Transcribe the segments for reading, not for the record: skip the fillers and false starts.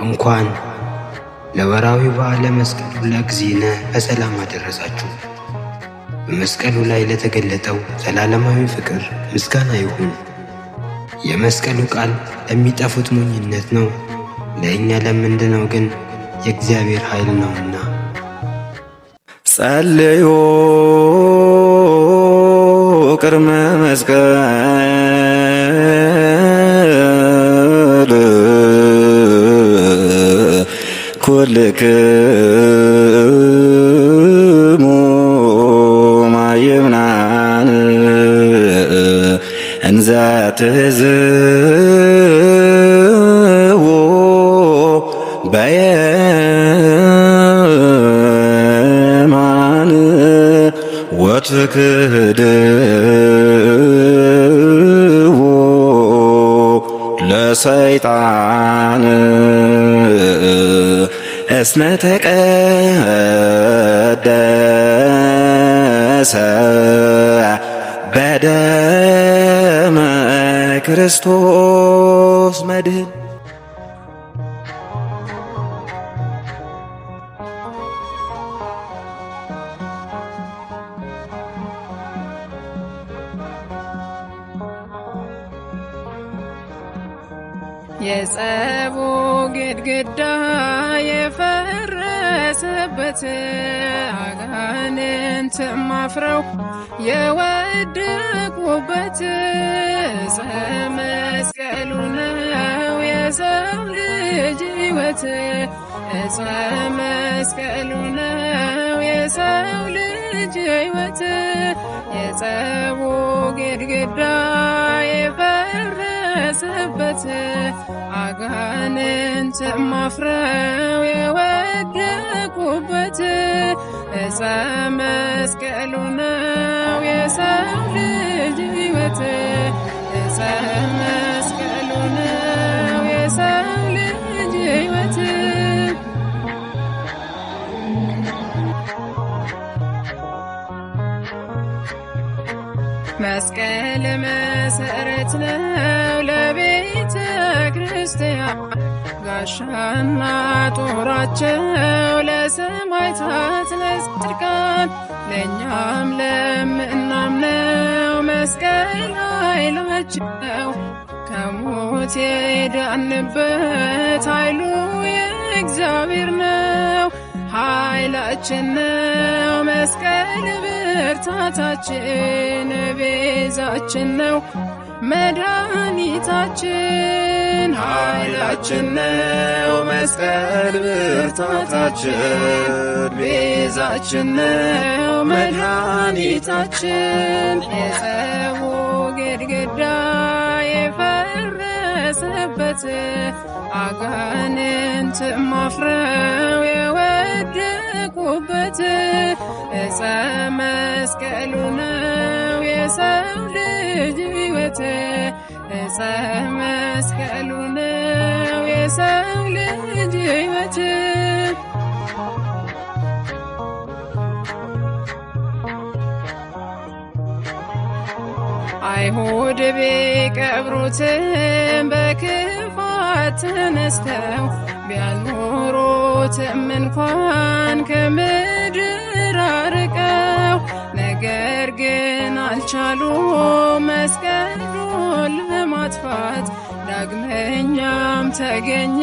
እንኳን ለወራዊ በዓለ መስቀሉ ለእግዚእነ በሰላም አደረሳችሁ። በመስቀሉ ላይ ለተገለጠው ዘላለማዊ ፍቅር ምስጋና ይሁን። የመስቀሉ ቃል ለሚጠፉት ሞኝነት ነው፣ ለእኛ ለምንድነው ግን የእግዚአብሔር ኃይል ነውና። ጸልዩ ቅድመ መስቀል ኩልክሙ ማይምናን እንዘ ትሕዝዎ በየማን ወትክህድዎ ለሰይጣን እስመ ተቀደሰ በደመ ክርስቶስ መድኅን። የጸቡ ግድግዳ የፈረሰበት አጋንንት አፍረው የወደቁበት ዕፀ መስቀሉ ነው የሰው ልጅ ሕይወት። ዕፀ መስቀሉ ነው የሰው ልጅ ሕይወት። የጸቡ ግድግዳ የፈረሰበት አጋንንት አፍረው የወደቁበት ዕፀ መስቀሉ ነው የሰው ልጅ ሕይወት። ዕፀ መስቀሉ ነው የሰው ልጅ ሕይወት። መስቀል መሰረት ነው ለቤተ ክርስቲያን፣ ጋሻና ጦራቸው ለሰማዕታት ለጻድቃን፣ ለእኛም ለምናምነው መስቀል ኃይላቸው፣ ከሞት የዳንበት ኃይሉ የእግዚአብሔር ነው። ኃይላችን ነው መስቀል ብርታታችን፣ ቤዛችን ነው መድኃኒታችን። ኃይላችን ነው መስቀል ብርታታችን፣ ቤዛችን ነው መድኃኒታችን። የጸቡ ግድግዳ የፈረሰበት አጋንንት አፍረው የወደቁበት ዕፀ መስቀሉ ነው የሰው ልጅ ሕይወት። ዕፀ መስቀሉ ነው የሰው ልጅ ሕይወት። አይሁድ ቢቀብሩትም በክፋት ተነስተው ቢያኖሩትም እንኳን ከምድር አርቀው፣ ነገር ግን አልቻሉም መስቀሉን ለማጥፋት። ዳግመኛም ተገኘ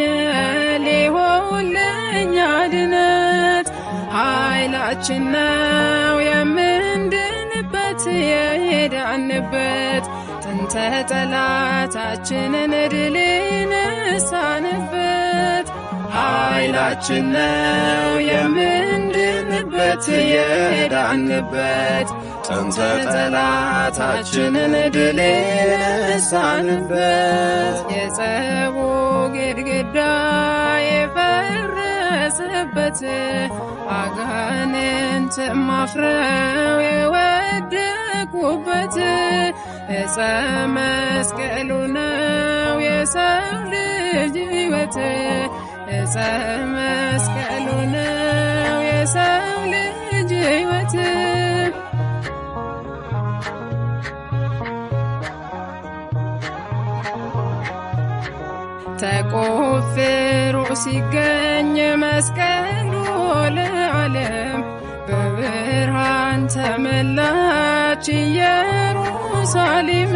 ሊሆን ለእኛ ድነት። ኃይላችን ነው የምንድንበት የዳንበት፣ ጥንተ ጠላታችንን ድል ነሳንበት። ኃይላችን ነው የምንድንበት የዳንበት፣ ጥንተ ጠላታችንን ድል ነሳንበት። የጸቡ ግድግዳ የፈረሰ የፈረሰበት አጋንንት ማፍረው የወደቁበት ዕፀ መስቀሉ ነው የሰው ልጅ ሕይወት ዕፀ መስቀሉ ነው የሰው ልጅ ሕይወት ተቆፍሮ ሲገኝ መስቀሉ ለዓለም በብርሃን ተመላች ኢየሩሳሌም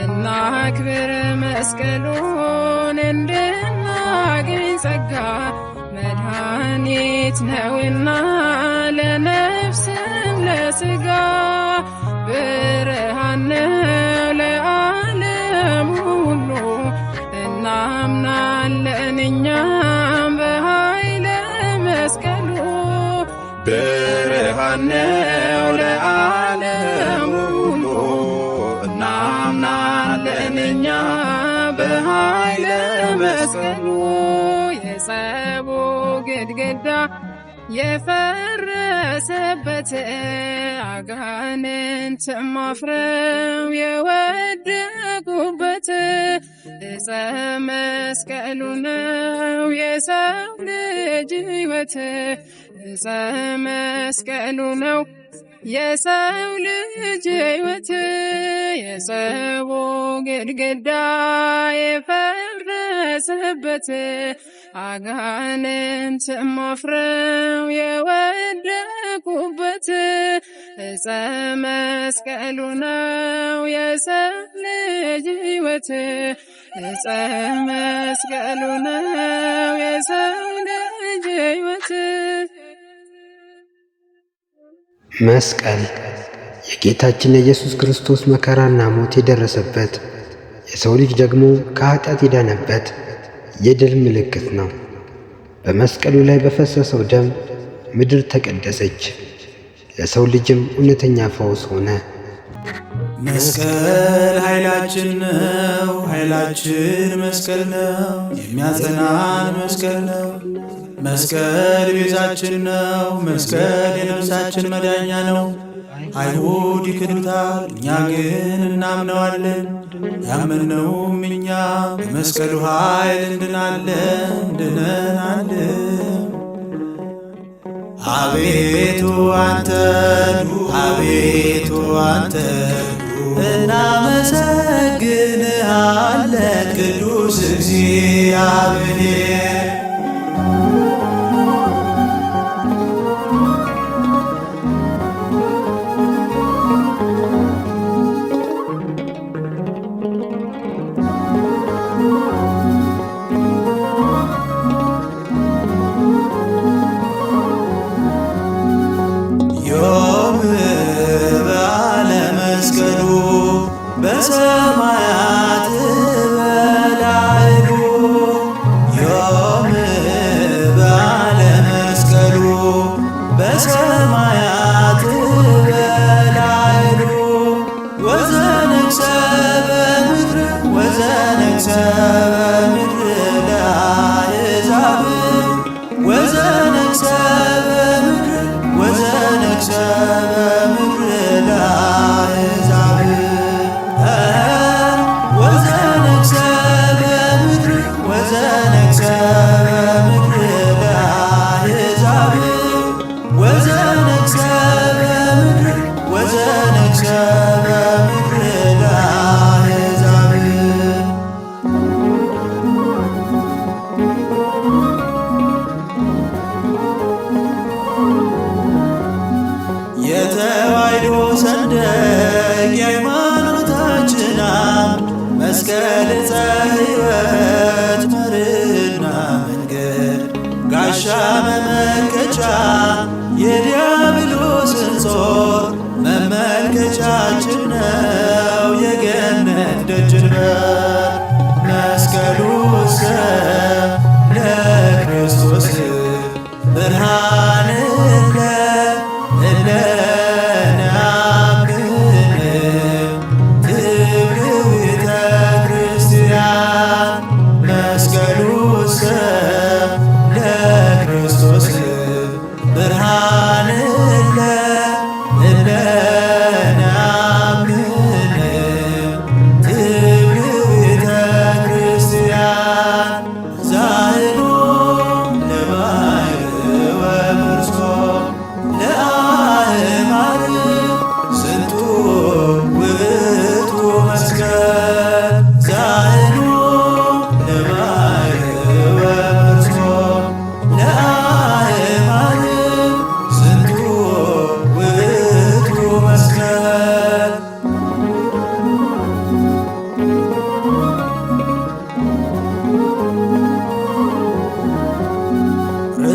እናክብር መስቀሉን እንድናገኝ ጸጋ መድኃኒት ነውና ለነፍስም ለሥጋ ብርሃን ነው ለዓለም ሁሉ እናምናለን እኛም በኃይለ መስቀሉ ብርሃን ነው ለዓለም ሁሉ እናምናለን እኛም በኃይለ መስቀሉ የጸቡ ግድግዳ የፈረሰበት አጋንንት ማፍረው የወደቁበት ዕፀ መስቀሉ ነው የሰው ልጅ ሕይወት ዕፀ መስቀሉ ነው የሰው ልጅ ሕይወት የጸቡ ግድግዳ የፈረሰበት አጋንንት ማፍረው የወደቁበት ዕፀ መስቀሉ ነው የሰው ልጅ ሕይወት ዕፀ መስቀሉ ነው የሰው ልጅ ሕይወት መስቀል የጌታችን የኢየሱስ ክርስቶስ መከራና ሞት የደረሰበት የሰው ልጅ ደግሞ ከኃጢአት የዳነበት የድል ምልክት ነው። በመስቀሉ ላይ በፈሰሰው ደም ምድር ተቀደሰች፣ ለሰው ልጅም እውነተኛ ፈውስ ሆነ። መስቀል ኃይላችን ነው፣ ኃይላችን መስቀል ነው። የሚያጸናን መስቀል ነው። መስቀል ቤዛችን ነው። መስቀል የነፍሳችን መዳኛ ነው። አይሁድ ይክዱታል፣ እኛ ግን እናምነዋለን። ያመነውም እኛ በመስቀሉ ኃይል እንድነናለን። አቤቱ አንተን እናመሰግንሃለን ቅዱስ እግዚአብሔር። በሰማያት በላይሉ ዮም በዓለ መስቀሉ በሰማያት በላይሉ ወዘነግሠ በምድር ለአሕዛብ ወዘነግሠ በምድር ለአሕዛብ ወዘነግሠ በምድር ለአሕዛብ ወዘነግሠ በምድር ለአሕዛብ የተዋሕዶ ሰንደቅ የሃይማኖታችን አምድ መስቀል ዕፀ ሕይወት መርህና መንገድ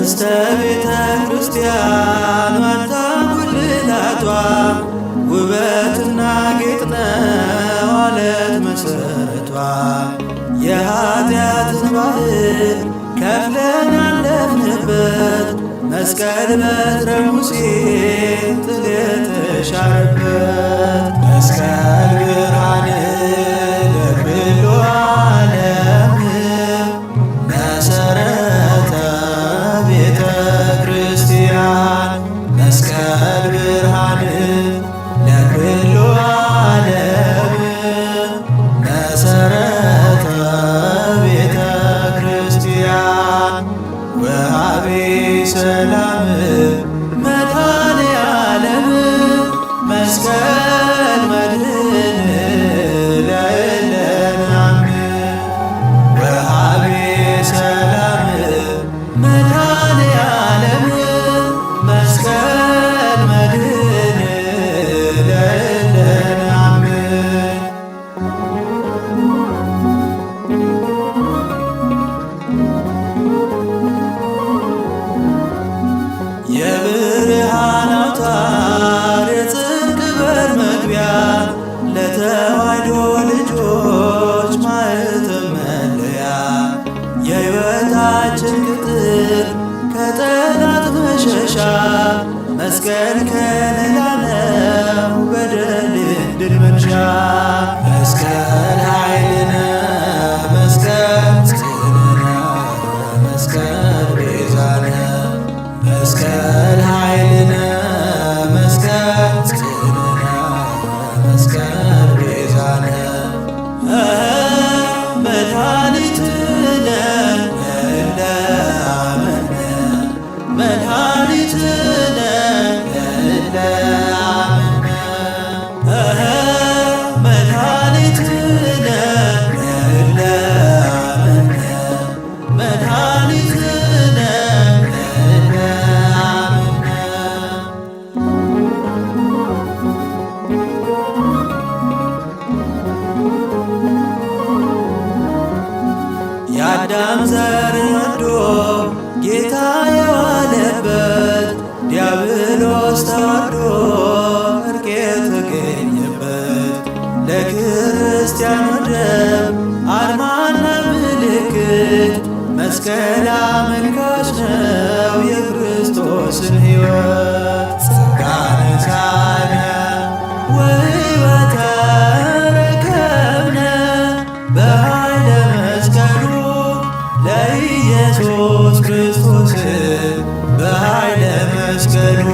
ቅድስተ ቤተ ክርስቲያን ዋልታ ጉልላቷ ውበትና ጌጥ ነው ዓለት መሠረቷ። የኃጢአትን ባህር ከፍለን ያለፍንበት መስቀል በትረ ሙሴ ጥል የተሻረበት መስቀል ብርሃን ለኩሉ ዓለም መሠረተ ቤተ ክርስቲያን መስቀል ብርሃን ለኩሉ ዓለም መሠረተ ቤተ ክርስቲያን ወሃቤ ሰላም መድኃኔ ዓለም መስቀል መድህን ለእለናምን ወሃቤ ሰላም መድኃኔ ዓለም መስቀል መድህን ለእለናምን የብርሃን አውታር የጽድቅ በር መግቢያ ለተዋሕዶ ልጆች ማኅተም መለያ የሕይወታችን ቅጥር ከጠላት መሸሻ መስቀል ከለላ ነው በደልን ድል መንሻ መስቀል ኃይልነ መስቀል ጽንዕነ መስቀል ቤዛነ መስቀል ኃይልነ መስቀል ጽንዕነ መስቀል ቤዛነ መድኃኒትነ ለእለ አመነ መድኃኒትነ ለእለ አመነ መድኃኒትነ ለእለ አመነ መድኃኒትነ ለእለ አመነ የአዳም ዘር ወዶ ጌታ የዋለበት ዲያብሎስ ተዋርዶ እርቅ የተገኘበት ለክርስቲያን ወደብ አርማና ምልክት መስቀል አመልካች ነው የክርስቶስን ሕይወት ጸጋነ ሣነ ወሕይወተ ረከብነ በኃይለ መስቀሉ ለኢየሱስ ክርስቶስ በኃይለ መስቀሉ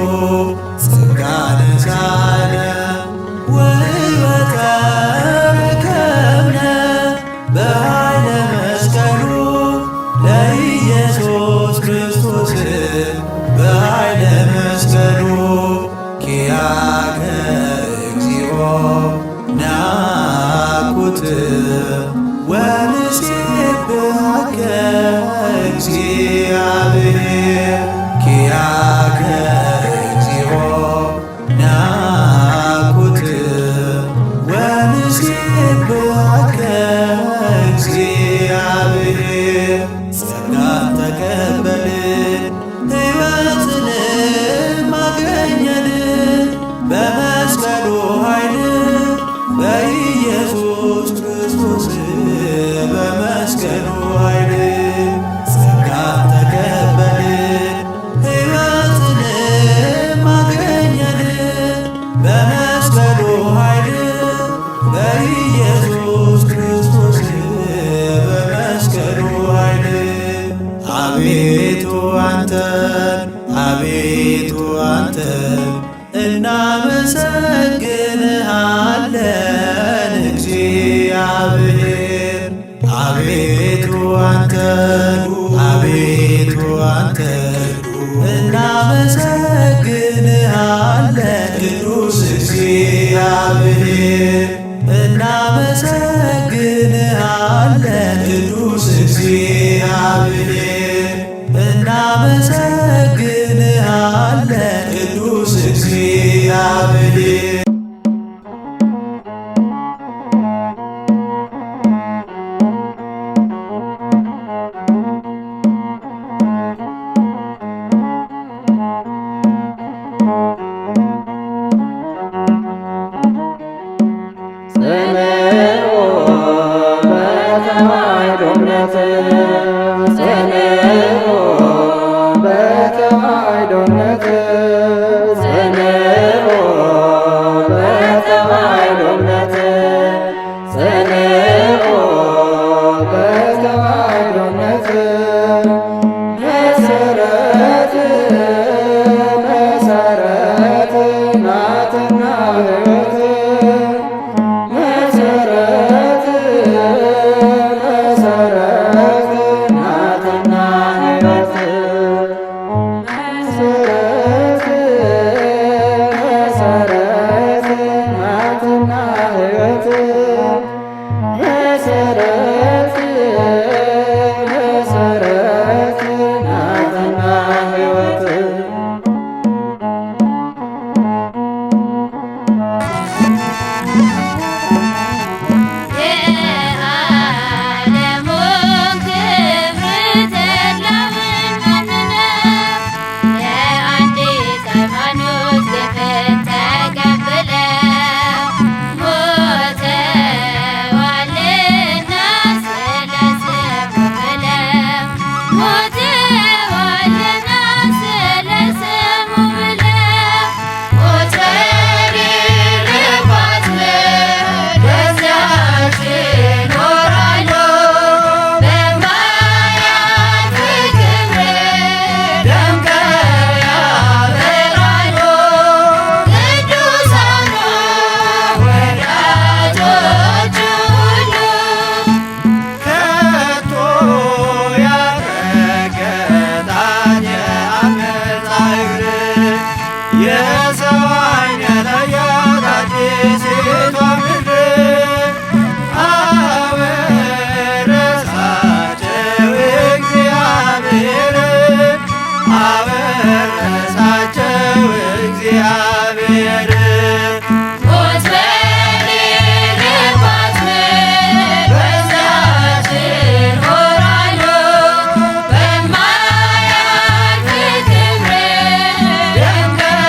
ጸጋነ ሣነ ወሕይወተ ረከብነ በኃይለ መስቀሉ ለኢየሱስ ክርስቶስ በኃይለ መስቀሉ ኪያከ እግዚኦ ናኩት ወንሴብሐከ እግዚአብሔር ኪያከ እግዚኦ ናኩት ወንሴብሐከ እግዚአብሔር ጸጋን ተቀበልን ሕይወትንም አገኘን በመስቀሉ ኃይል በኢየሱስ ክርስቶስ በመስቀሉ ኃይል ጸጋን ተቀበልን ሕይወትንም አገኘን በመስቀሉ ኃይል በኢየሱስ ክርስቶስ በመስቀሉ ኃይል አቤቱ አንተን አቤቱ አንተን እናመሰግንሃለን እግዚአብሔር አቤቱ አንተን አቤቱ አንተን እናመሰግንሃለን ቅዱስ እግዚአብሔር እናመሰግንሃለን ቅዱስ እግዚአብሔር እናመሰግንሃለን ቅዱስ እግዚአብሔር መሰረት መሰረት ናትና ሕይወት መሰረት መሰረት ናትና ሕይወት መሰረት መሰረት ናትና ሕይወት መሰረት መሰረት ናትና ሕይወት የዓለሙን ክብር ተድላውን መንነው የአንዲት ሃይማኖት ግፍን ተቀብለው ሞተዋልና ስለ ስሙ ብለው ሞተዋልና ስለ ስሙ ብለው ሞት በሌለባት ምድር በዚያች ይኖራሉ በማያልፍ ክብር ደምቀው ያበራሉ ቅዱሳኑ ወዳጆቹ ሁሉ ከቶ ያረገጣት የአመፃ እግር የሰው ዓይን ያላያት አዲሲቷ ምድር አወረሳቸው እግዚአብሔር አወረሳቸው እግዚአብሔር ሞት በሌለባት ምድር በዚያች ይኖራሉ በማያልፍ ክብር ደምቀው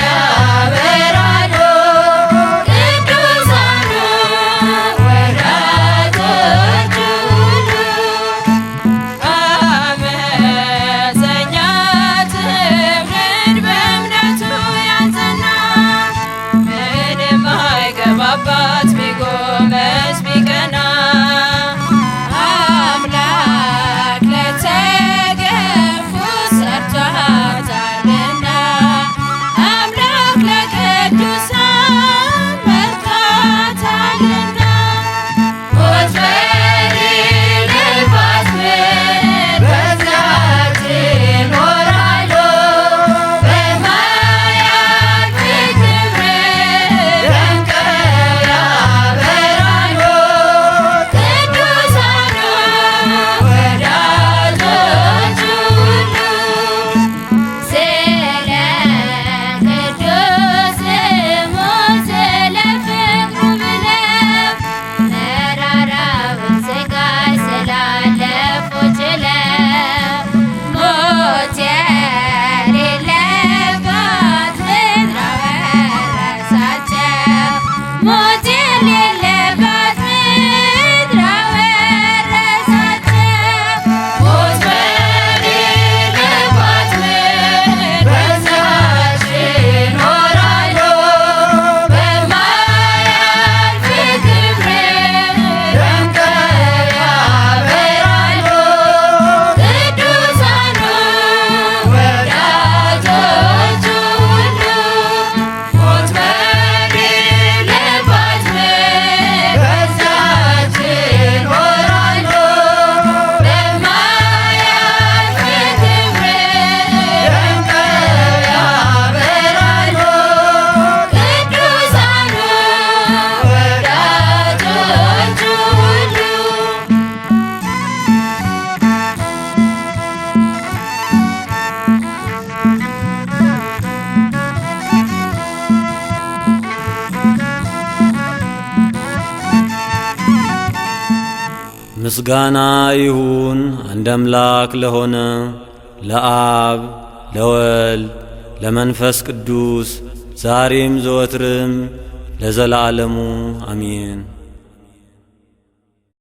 ያበራሉ ቅዱሳኑ ወዳጆቹ ሁሉ አመፀኛ ትውልድ በእምነቱ ያልጸና ምንም አይገባባት ቢጎመዝ ቢቀና አምላክ ለተገፉ ሰርቷታልና አምላክ ለቅዱሳን መርቷታልና ሞት በሌለባት ምድር በዚያች ይኖራሉ በማያልፍ ክብር ደምቀው ያበራሉ ቅዱሳኑ ወዳጆቹ ሁሉ ስለ ቅዱስ ስሙ ስለ ፍቅሩ ብለው መራራውን ስቃይ ስላለፉ ችለው ሞት የሌለባት ምድር አወረሳቸው ሞት የሌለባት ምድር አወረሳቸው ሞት በሌለባት ምድር በዚያች ይኖራሉ በማያልፍ ክብር ደምቀው ያበራሉ ቅዱሳኑ ወዳጆቹ ሁሉ ሞት በሌለባት ምድር በዚያች ይኖራሉ በማያልፍ ክብር ደምቀው ያበራሉ ቅዱሳኑ ወዳጆቹ ሁሉ ምስጋና ይሁን አንድ አምላክ ለሆነ ለአብ ለወልድ ለመንፈስ ቅዱስ ዛሬም ዘወትርም ለዘላለሙ አሜን።